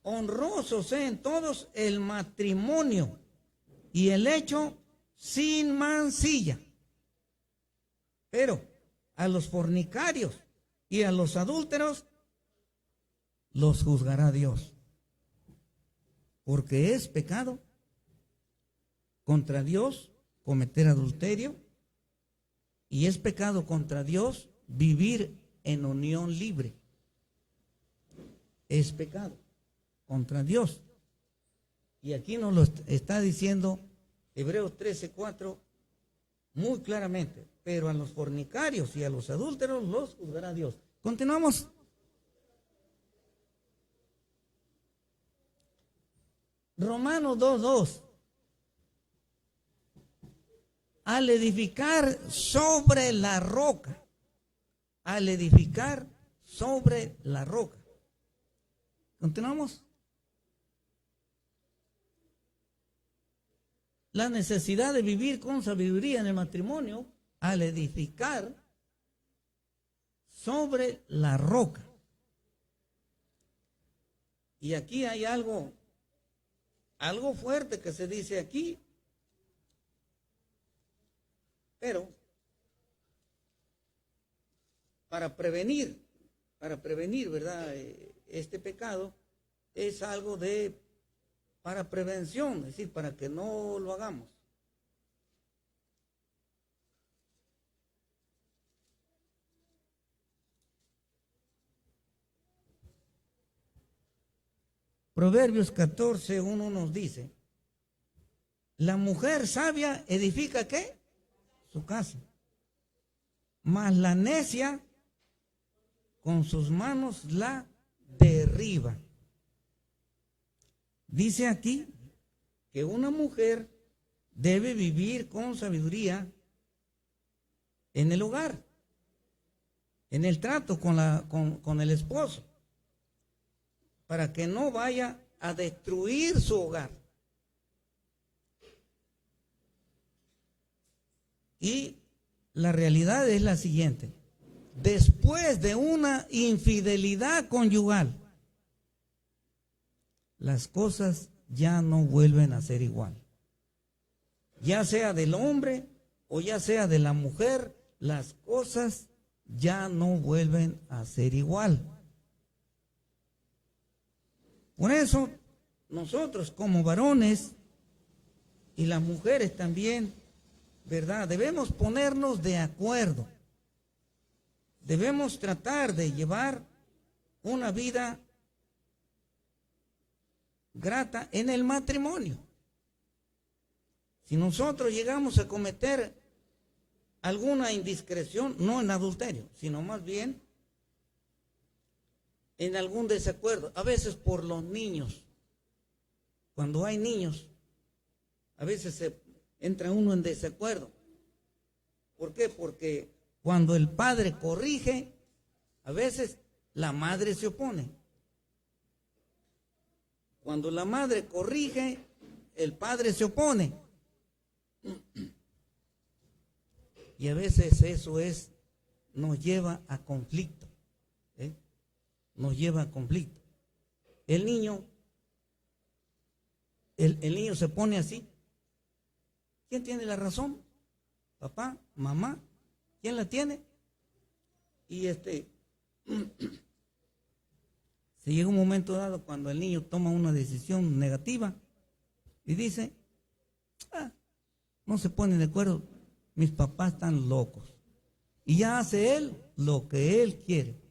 [SPEAKER 1] Honroso sea en todos el matrimonio y el hecho sin mancilla. Pero a los fornicarios y a los adúlteros los juzgará Dios. Porque es pecado contra Dios cometer adulterio y es pecado contra Dios vivir en unión libre. Es pecado contra Dios. Y aquí nos lo está diciendo Hebreos 13:4 muy claramente. Pero a los fornicarios y a los adúlteros los juzgará Dios. Continuamos. Romanos 2:2. Al edificar sobre la roca. Al edificar sobre la roca. Continuamos. la necesidad de vivir con sabiduría en el matrimonio al edificar sobre la roca. Y aquí hay algo fuerte que se dice aquí, pero para prevenir, ¿verdad? Este pecado es algo para prevención, es decir, para que no lo hagamos. Proverbios 14:1 nos dice, la mujer sabia edifica ¿qué? Su casa, mas la necia con sus manos la derriba. Dice aquí que una mujer debe vivir con sabiduría en el hogar, en el trato con el esposo, para que no vaya a destruir su hogar. Y la realidad es la siguiente: después de una infidelidad conyugal, las cosas ya no vuelven a ser igual. Ya sea del hombre o ya sea de la mujer, las cosas ya no vuelven a ser igual. Por eso, nosotros como varones y las mujeres también, ¿verdad? Debemos ponernos de acuerdo. Debemos tratar de llevar una vida grata en el matrimonio. Si nosotros llegamos a cometer alguna indiscreción, no en adulterio, sino más bien en algún desacuerdo, a veces por los niños. Cuando hay niños, a veces entra uno en desacuerdo. ¿Por qué? Porque cuando el padre corrige, a veces la madre se opone. Cuando la madre corrige, el padre se opone. Y a veces eso nos lleva a conflicto. Nos lleva a conflicto. El niño se pone así. ¿Quién tiene la razón? ¿Papá? ¿Mamá? ¿Quién la tiene? Y se llega un momento dado cuando el niño toma una decisión negativa y dice, no se ponen de acuerdo, mis papás están locos. Y ya hace él lo que él quiere.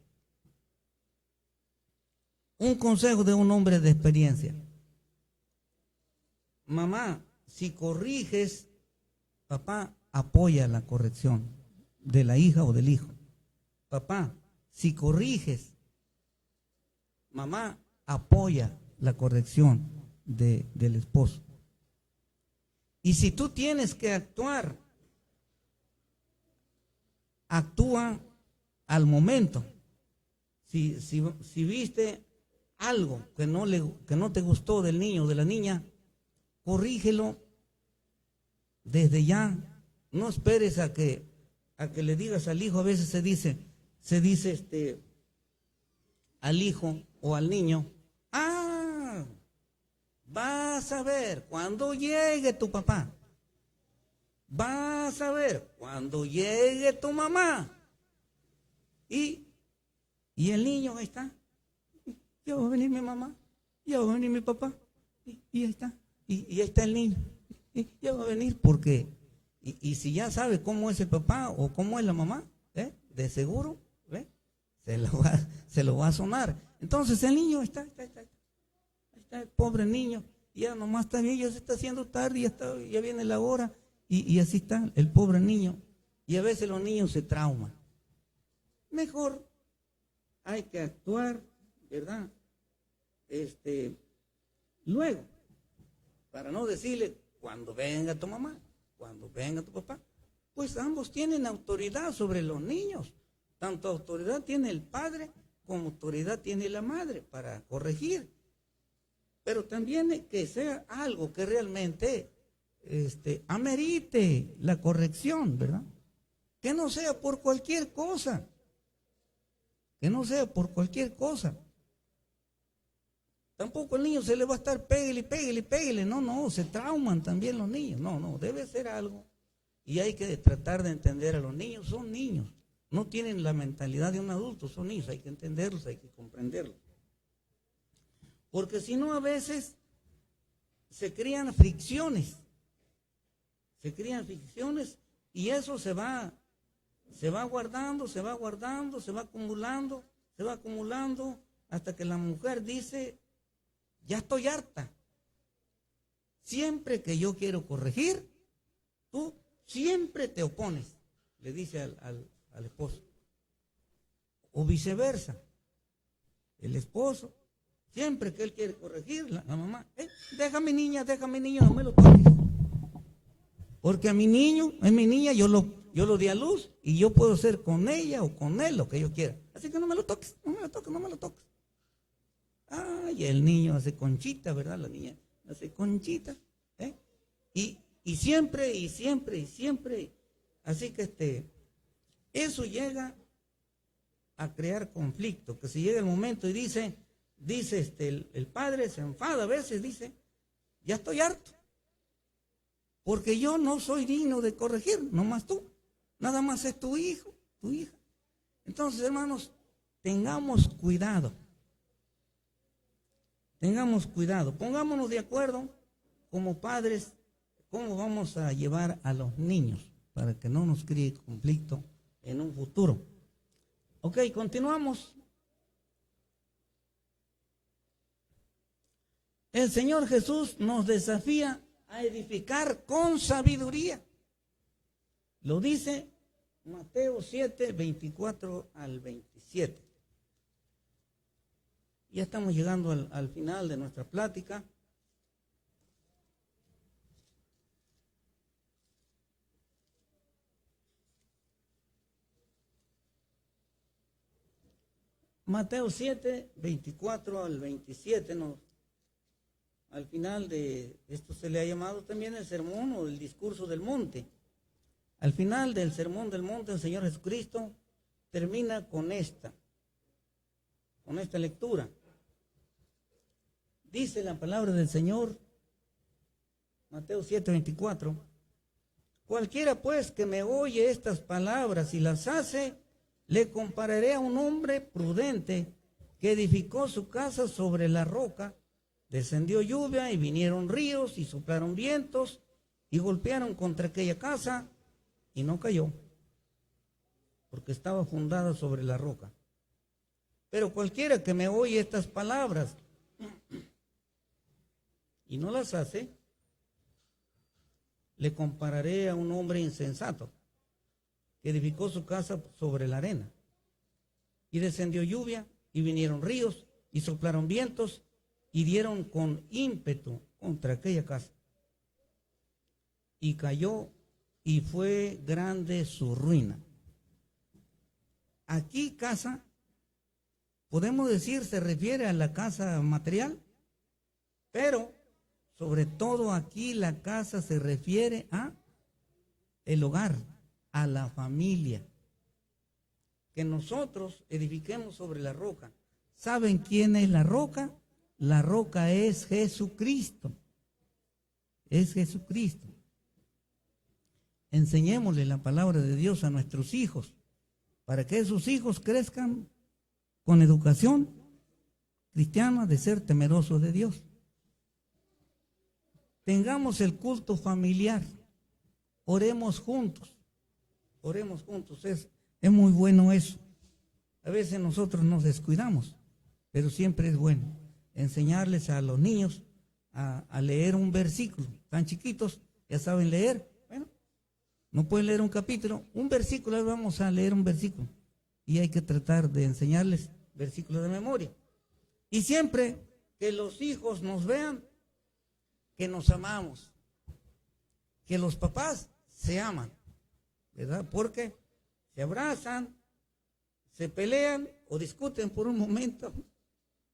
[SPEAKER 1] Un consejo de un hombre de experiencia. Mamá, si corriges, papá apoya la corrección de la hija o del hijo. Papá, si corriges, mamá apoya la corrección del esposo. Y si tú tienes que actuar, actúa al momento. Si viste algo que no te gustó del niño o de la niña, corrígelo desde ya. No esperes a que le digas al hijo. A veces se dice al hijo o al niño, vas a ver cuando llegue tu papá, vas a ver cuando llegue tu mamá, y el niño ahí está, ya va a venir mi mamá, ya va a venir mi papá, y ahí está, y ahí está el niño, y ya va a venir, porque y si ya sabe cómo es el papá o cómo es la mamá, de seguro se lo va a sonar. Entonces el niño está el pobre niño, ya nomás está bien, ya se está haciendo tarde, ya viene la hora, y así está el pobre niño. Y a veces los niños se trauman. Mejor hay que actuar, ¿verdad? Luego, para no decirle cuando venga tu mamá, cuando venga tu papá, pues ambos tienen autoridad sobre los niños. Tanto autoridad tiene el padre como autoridad tiene la madre para corregir. Pero también que sea algo que realmente amerite la corrección, ¿verdad? Que no sea por cualquier cosa. Que no sea por cualquier cosa. Tampoco el niño se le va a estar pégale, pégale, pégale. No, se trauman también los niños. No, debe ser algo. Y hay que tratar de entender a los niños. Son niños. No tienen la mentalidad de un adulto, son niños. Hay que entenderlos, hay que comprenderlos. Porque si no, a veces se crean fricciones. Se crean fricciones y eso se va guardando, se va guardando, se va acumulando, hasta que la mujer dice, ya estoy harta. Siempre que yo quiero corregir, tú siempre te opones, le dice al esposo. O viceversa, el esposo, siempre que él quiere corregir, la mamá, déjame niño, no me lo toques. Porque a mi niño, a mi niña, yo lo di a luz y yo puedo hacer con ella o con él lo que yo quiera. Así que no me lo toques, no me lo toques. Ay, el niño hace conchita, ¿verdad? La niña hace conchita. Y siempre. Así que eso llega a crear conflicto. Que si llega el momento y dice el padre se enfada a veces, dice, ya estoy harto. Porque yo no soy digno de corregir, nomás tú. Nada más es tu hijo, tu hija. Entonces, hermanos, tengamos cuidado. Pongámonos de acuerdo como padres, cómo vamos a llevar a los niños para que no nos cree conflicto en un futuro. Ok, continuamos. El Señor Jesús nos desafía a edificar con sabiduría. Lo dice Mateo 7, 24 al 27. Ya estamos llegando al final de nuestra plática. Mateo 7, 24 al 27, al final de esto se le ha llamado también el sermón o el discurso del monte. Al final del sermón del monte, el Señor Jesucristo termina con esta lectura. Dice la palabra del Señor, Mateo 7, 24, cualquiera pues que me oye estas palabras y las hace, le compararé a un hombre prudente que edificó su casa sobre la roca. Descendió lluvia y vinieron ríos y soplaron vientos y golpearon contra aquella casa y no cayó, porque estaba fundada sobre la roca. Pero cualquiera que me oye estas palabras y no las hace, le compararé a un hombre insensato que edificó su casa sobre la arena. Y descendió lluvia y vinieron ríos y soplaron vientos y dieron con ímpetu contra aquella casa. Y cayó y fue grande su ruina. Aquí casa, podemos decir, se refiere a la casa material, pero sobre todo aquí la casa se refiere a el hogar, a la familia. Que nosotros edifiquemos sobre la roca. ¿Saben quién es la roca? La roca es Jesucristo. Es Jesucristo. Enseñémosle la palabra de Dios a nuestros hijos, para que esos hijos crezcan con educación cristiana de ser temerosos de Dios. Tengamos el culto familiar. Oremos juntos. Oremos juntos. Es muy bueno eso. A veces nosotros nos descuidamos, pero siempre es bueno enseñarles a los niños a leer un versículo. Tan chiquitos, ya saben leer. Bueno, no pueden leer un capítulo, un versículo, vamos a leer un versículo. Y hay que tratar de enseñarles versículos de memoria. Y siempre que los hijos nos vean, que nos amamos, que los papás se aman, ¿verdad? Porque se abrazan, se pelean o discuten por un momento,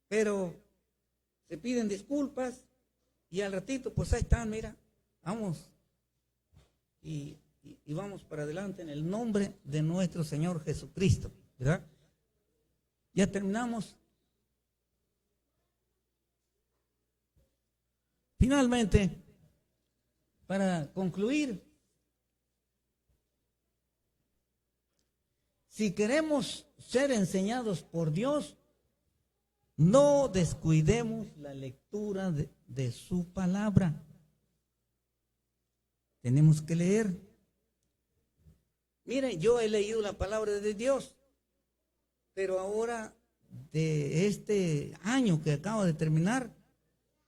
[SPEAKER 1] pero se piden disculpas y al ratito, pues ahí están, mira, vamos y vamos para adelante en el nombre de nuestro Señor Jesucristo, ¿verdad? Ya terminamos. Finalmente, para concluir, si queremos ser enseñados por Dios, no descuidemos la lectura de su palabra. Tenemos que leer. Miren, yo he leído la palabra de Dios, pero ahora de este año que acabo de terminar,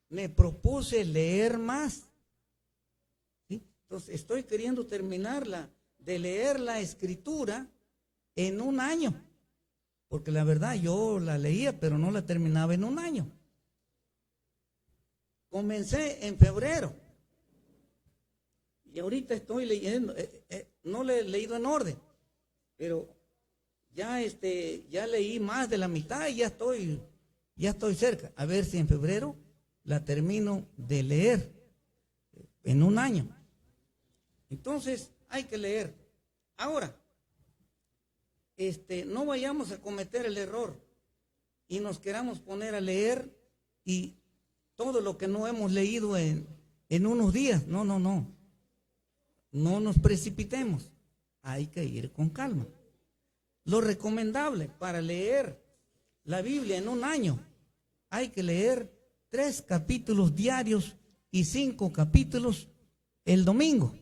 [SPEAKER 1] me propuse leer más. ¿Sí? Entonces estoy queriendo terminarla de leer la Escritura en un año, porque la verdad yo la leía, pero no la terminaba en un año. Comencé en febrero y ahorita estoy leyendo, no le he leído en orden, pero ya leí más de la mitad y ya estoy cerca. A ver si en febrero la termino de leer en un año. Entonces hay que leer. Ahora, no vayamos a cometer el error y nos queramos poner a leer y todo lo que no hemos leído en unos días. No nos precipitemos, hay que ir con calma. Lo recomendable para leer la Biblia en un año, hay que leer 3 capítulos diarios y 5 capítulos el domingo.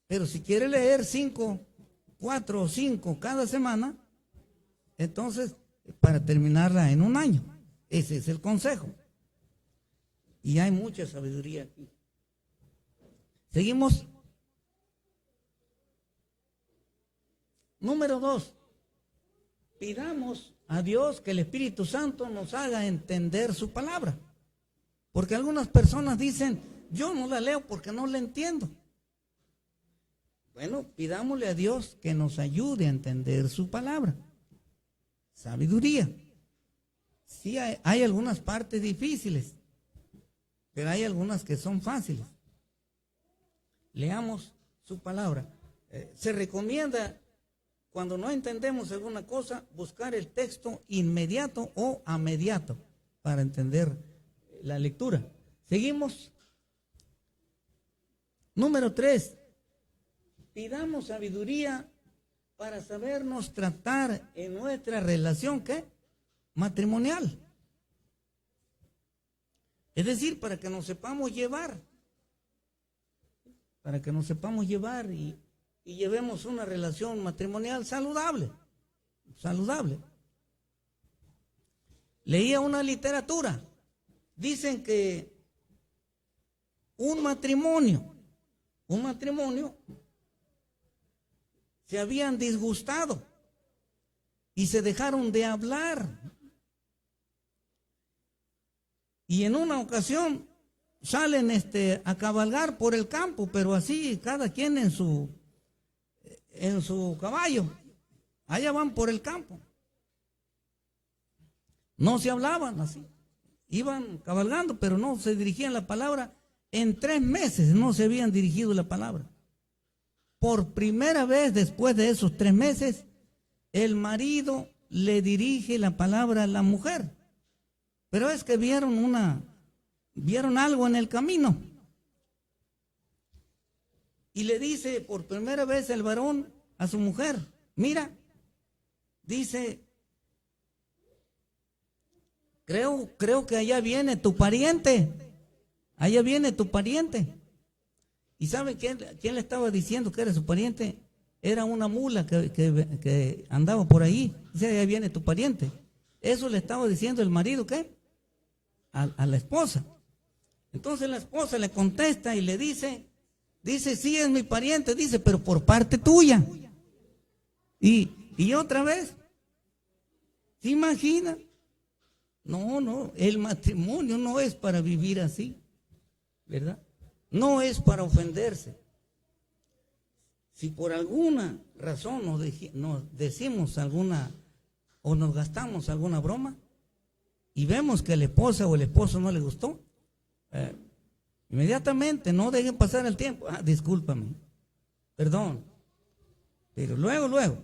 [SPEAKER 1] Pero si quiere leer 4 o 5 cada semana, entonces para terminarla en un año. Ese es el consejo. Y hay mucha sabiduría aquí. Seguimos. Número 2. Pidamos a Dios que el Espíritu Santo nos haga entender su palabra. Porque algunas personas dicen, yo no la leo porque no la entiendo. Bueno, pidámosle a Dios que nos ayude a entender su palabra. Sabiduría. Sí, hay algunas partes difíciles, pero hay algunas que son fáciles. Leamos su palabra. Se recomienda, cuando no entendemos alguna cosa, buscar el texto inmediato o amediato para entender la lectura. Seguimos. Número 3. Pidamos sabiduría para sabernos tratar en nuestra relación, ¿qué? Matrimonial. Es decir, para que nos sepamos llevar. Para que nos sepamos llevar y llevemos una relación matrimonial saludable. Saludable. Leía una literatura. Dicen que un matrimonio se habían disgustado y se dejaron de hablar. Y en una ocasión salen a cabalgar por el campo, pero así cada quien en su caballo. Allá van por el campo. No se hablaban así. Iban cabalgando, pero no se dirigían la palabra. En 3 meses no se habían dirigido la palabra. Por primera vez después de esos 3 meses, el marido le dirige la palabra a la mujer. Pero es que vieron algo en el camino. Y le dice por primera vez el varón a su mujer, mira, dice, creo que allá viene tu pariente. Allá viene tu pariente. ¿Y sabe quién le estaba diciendo que era su pariente? Era una mula que andaba por ahí. Dice, allá viene tu pariente. Eso le estaba diciendo el marido, ¿qué? A la esposa. Entonces la esposa le contesta y le dice, sí es mi pariente, dice, pero por parte tuya. Y otra vez, ¿se imagina? No, el matrimonio no es para vivir así, ¿verdad? No es para ofenderse. Si por alguna razón nos decimos alguna o nos gastamos alguna broma y vemos que a la esposa o el esposo no le gustó, inmediatamente no dejen pasar el tiempo. Discúlpame, perdón. Pero luego,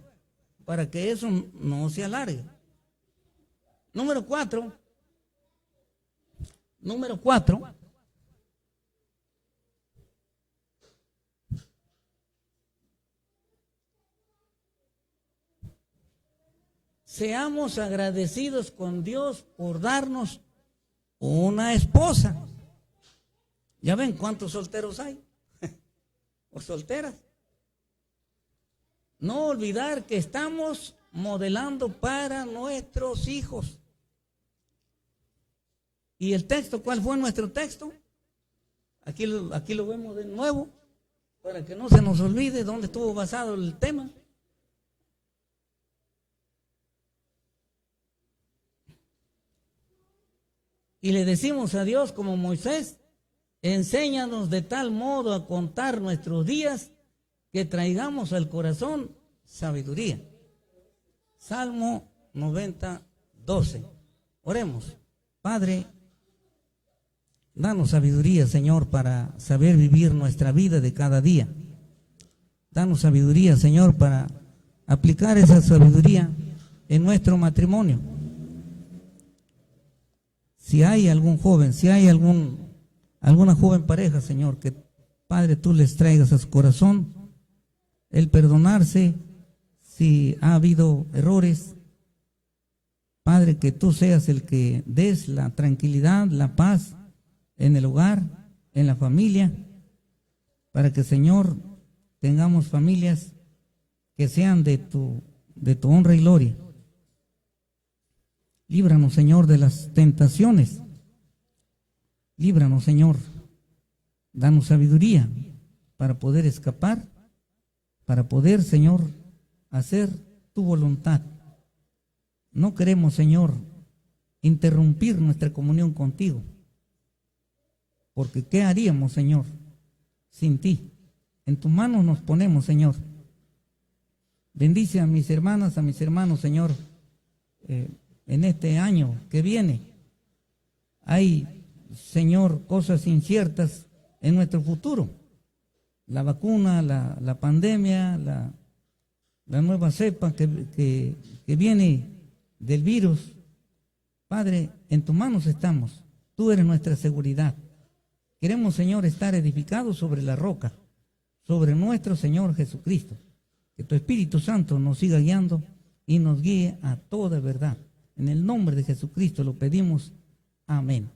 [SPEAKER 1] para que eso no se alargue. Número cuatro. Seamos agradecidos con Dios por darnos una esposa. ¿Ya ven cuántos solteros hay? ¿O solteras? No olvidar que estamos modelando para nuestros hijos. ¿Y el texto? ¿Cuál fue nuestro texto? Aquí lo vemos de nuevo, para que no se nos olvide dónde estuvo basado el tema. Y le decimos a Dios como Moisés: enséñanos de tal modo a contar nuestros días que traigamos al corazón sabiduría. Salmo 90, 12. Oremos. Padre, danos sabiduría, Señor, para saber vivir nuestra vida de cada día. Danos sabiduría, Señor, para aplicar esa sabiduría en nuestro matrimonio. Si hay algún joven, si hay alguna joven pareja, Señor, que Padre tú les traigas a su corazón el perdonarse si ha habido errores. Padre, que tú seas el que des la tranquilidad, la paz en el hogar, en la familia, para que, Señor, tengamos familias que sean de tu honra y gloria. Líbranos, Señor, de las tentaciones. Líbranos, Señor. Danos sabiduría para poder escapar, para poder, Señor, hacer tu voluntad. No queremos, Señor, interrumpir nuestra comunión contigo, porque ¿qué haríamos, Señor, sin ti? En tus manos nos ponemos, Señor. Bendice a mis hermanas, a mis hermanos, Señor, en este año que viene. Hay, Señor, cosas inciertas en nuestro futuro. La vacuna, la pandemia, la nueva cepa que viene del virus. Padre, en tus manos estamos. Tú eres nuestra seguridad. Queremos, Señor, estar edificados sobre la roca, sobre nuestro Señor Jesucristo. Que tu Espíritu Santo nos siga guiando y nos guíe a toda verdad. En el nombre de Jesucristo lo pedimos. Amén.